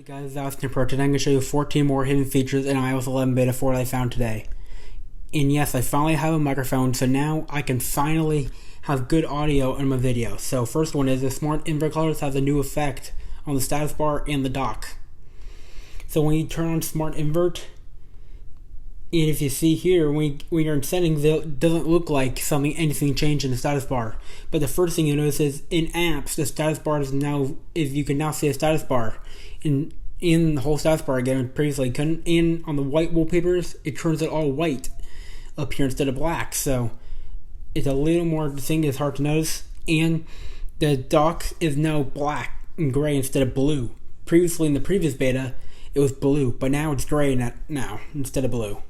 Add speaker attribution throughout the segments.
Speaker 1: Guys, that was Snipper. Today I'm going to show you 14 more hidden features in iOS 11 Beta 4 that I found today. And yes, I finally have a microphone, so now I can finally have good audio in my video. So first one is the Smart Invert Colors has a new effect on the status bar and the dock. So when you turn on Smart Invert, and if you see here, when you're in settings, it doesn't look like anything changed in the status bar. But the first thing you notice is in apps, the status bar you can now see a status bar in the whole status bar again. Previously couldn't. And on the white wallpapers, it turns it all white up here instead of black. So it's a little more distinct. It's hard to notice. And the dock is now black and gray instead of blue. Previously in the previous beta, it was blue, but now it's gray now instead of blue.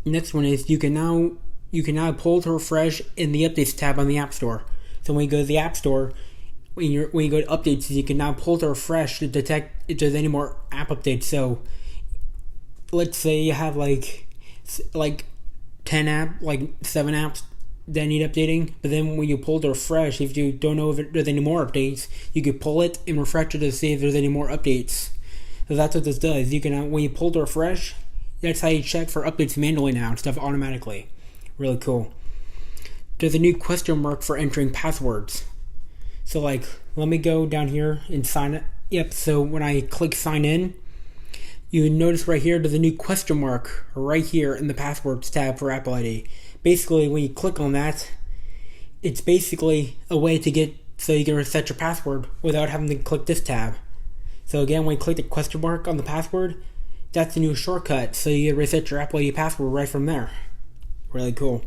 Speaker 1: Next one is you can now pull to refresh in the updates tab on the App Store. So when you go to the App Store, when you go to updates, you can now pull to refresh to detect if there's any more app updates. So let's say you have like 7 apps that need updating, but then when you pull to refresh, if you don't know if there's any more updates, you can pull it and refresh it to see if there's any more updates. So that's what this does. You can when you pull to refresh, that's how you check for updates manually now instead of automatically. Really cool. There's a new question mark for entering passwords. So let me go down here and sign it. Yep, so when I click sign in, you notice right here there's a new question mark right here in the passwords tab for Apple ID. Basically, when you click on that, it's basically a way to get so you can reset your password without having to click this tab. So again, when you click the question mark on the password, that's a new shortcut, so you can reset your Apple ID password right from there. Really cool.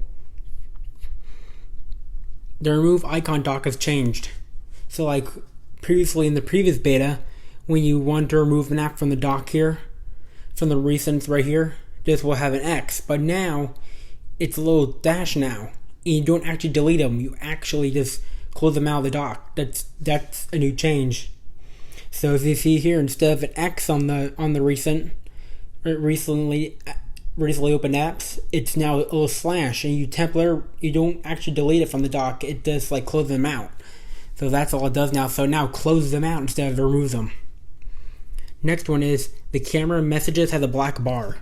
Speaker 1: The remove icon dock has changed. So previously in the previous beta, when you want to remove an app from the dock here, from the recents right here, this will have an X. But now, it's a little dash now. And you don't actually delete them, you actually just close them out of the dock. That's a new change. So as you see here, instead of an X on the recently opened apps, it's now a little slash, and you don't actually delete it from the dock. It does close them out. So that's all it does now. So now close them out instead of remove them. Next one is the camera messages has a black bar.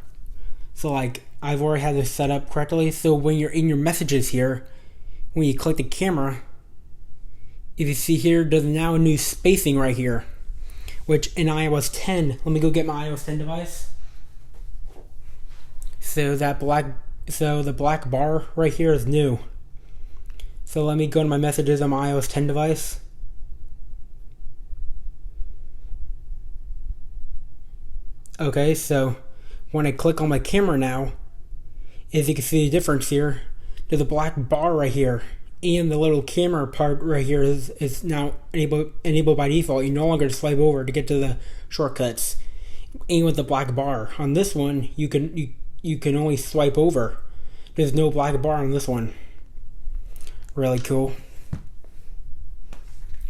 Speaker 1: So I've already had this set up correctly. So when you're in your messages here, when you click the camera, if you see here, there's now a new spacing right here, which in iOS 10, let me go get my iOS 10 device. So the black bar right here is new. So let me go to my messages on my iOS 10 device. Okay, so when I click on my camera now, as you can see the difference here, there's a black bar right here, and the little camera part right here is now enabled by default. You no longer swipe over to get to the shortcuts. And with the black bar on this one, you can only swipe over. There's no black bar on this one. Really cool.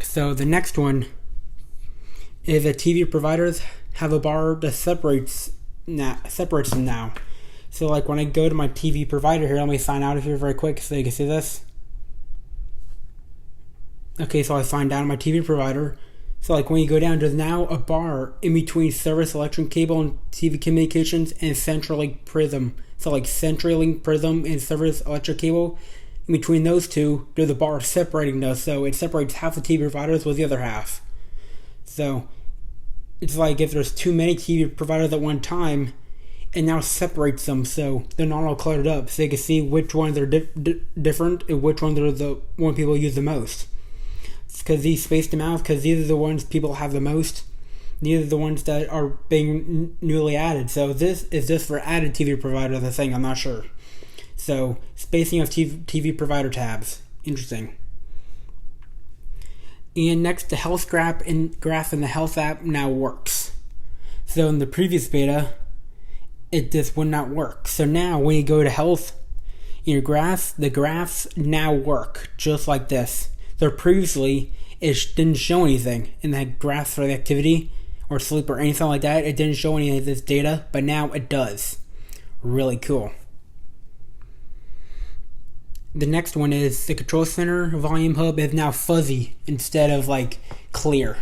Speaker 1: So the next one is that TV providers have a bar that separates them now. So when I go to my TV provider here, let me sign out of here very quick so you can see this. Okay, so I signed out of my TV provider. So when you go down, there's now a bar in between service electric cable and TV communications and CenturyLink Prism. So CenturyLink Prism and service electric cable, in between those two, there's a bar separating those. So it separates half the TV providers with the other half. So it's if there's too many TV providers at one time, it now separates them so they're not all cluttered up. So you can see which ones are different and which ones are the one people use the most. Because these spaced them out, because these are the ones people have the most. These are the ones that are being newly added. So this is just for added TV providers, I think. I'm not sure. So spacing of TV provider tabs. Interesting. And next, the health graph in the health app now works. So in the previous beta, it just would not work. So now when you go to health, in your graphs, the graphs now work just like this. So previously, it didn't show anything in that graph for the activity or sleep or anything like that. It didn't show any of this data, but now it does. Really cool. The next one is the control center volume hub is now fuzzy instead of clear.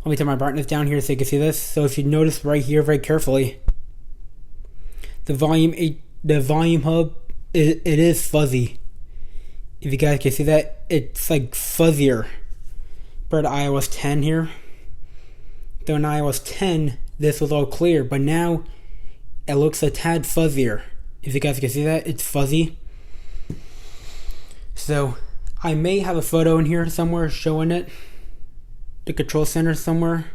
Speaker 1: Let me turn my brightness down here so you can see this. So if you notice right here very carefully, the volume hub, it is fuzzy. If you guys can see that, it's like fuzzier for the iOS 10 here. Though in iOS 10, this was all clear, but now it looks a tad fuzzier. If you guys can see that, it's fuzzy. So I may have a photo in here somewhere showing it, the control center somewhere.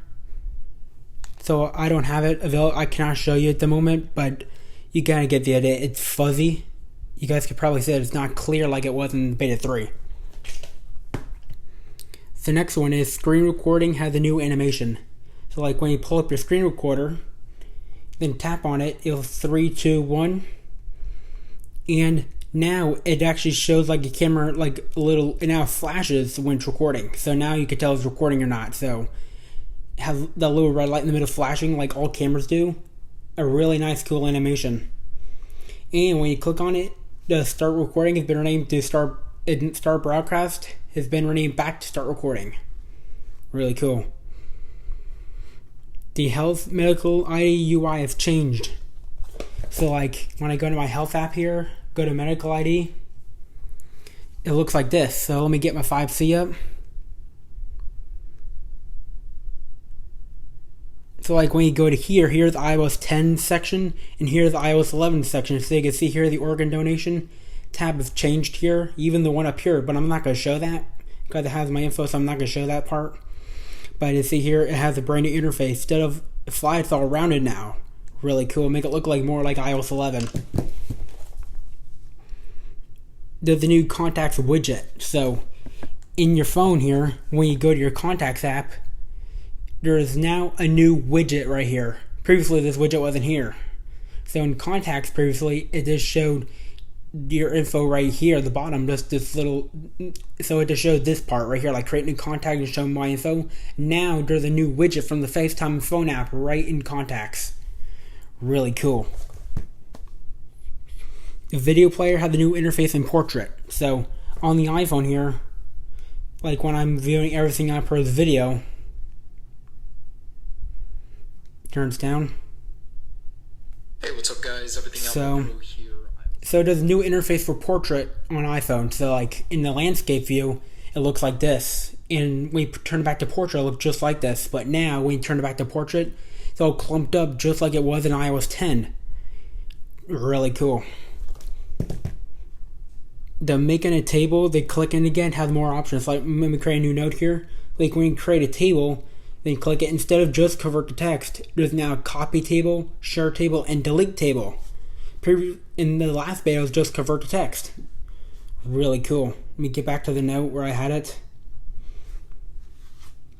Speaker 1: So I don't have it available. I cannot show you at the moment, but you kind of get the idea. It's fuzzy. You guys could probably say it's not clear like it was in beta 3. The next one is screen recording has a new animation. So like when you pull up your screen recorder, then tap on it, it'll 3, 2, 1. And now it actually shows like a camera, like a little, it now flashes when it's recording. So now you can tell if it's recording or not. So it has that little red light in the middle flashing like all cameras do. A really nice, cool animation. And when you click on it, the start recording has been renamed to start broadcast, has been renamed back to start recording. Really cool. The health medical ID UI has changed. So like when I go to my health app here, go to medical ID, it looks like this. So let me get my 5C up. So like when you go to here, here's the iOS 10 section, and here's the iOS 11 section. So you can see here the organ donation tab has changed here, even the one up here, but I'm not going to show that because it has my info, so I'm not going to show that part. But you see here, it has a brand new interface. Instead of fly, it's all rounded now. Really cool. Make it look like more like iOS 11. There's the new contacts widget. So in your phone here, when you go to your contacts app, there is now a new widget right here. Previously, this widget wasn't here. So in contacts previously, it just showed your info right here at the bottom, just this little, so it just showed this part right here, like create new contact and show my info. Now there's a new widget from the FaceTime phone app right in contacts. Really cool. The video player had the new interface in portrait. So on the iPhone here, like when I'm viewing everything I per the video, turns down.
Speaker 2: Hey, what's up guys? Everything out here.
Speaker 1: So there's a new interface for portrait on iPhone. So like in the landscape view, it looks like this. And when you turn it back to portrait, it looks just like this. But now when you turn it back to portrait, it's all clumped up just like it was in iOS 10. Really cool. The making a table, they click in again, has more options. Like let me create a new note here. Like when you create a table, then you click it. Instead of just convert to text, there's now copy table, share table, and delete table. In the last beta, it was just convert to text. Really cool. Let me get back to the note where I had it.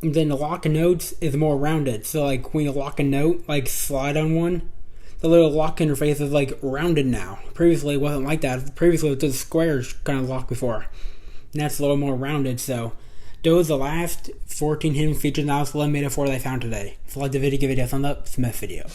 Speaker 1: And then the lock of notes is more rounded. So like when you lock a note, like slide on one, the little lock interface is like rounded now. Previously it wasn't like that. Previously it was just squares kind of locked before. And that's a little more rounded. So those are the last 14 hidden features in iOS 11 Beta 4 that I found today. If you liked the video, give it a thumbs up. Smith video.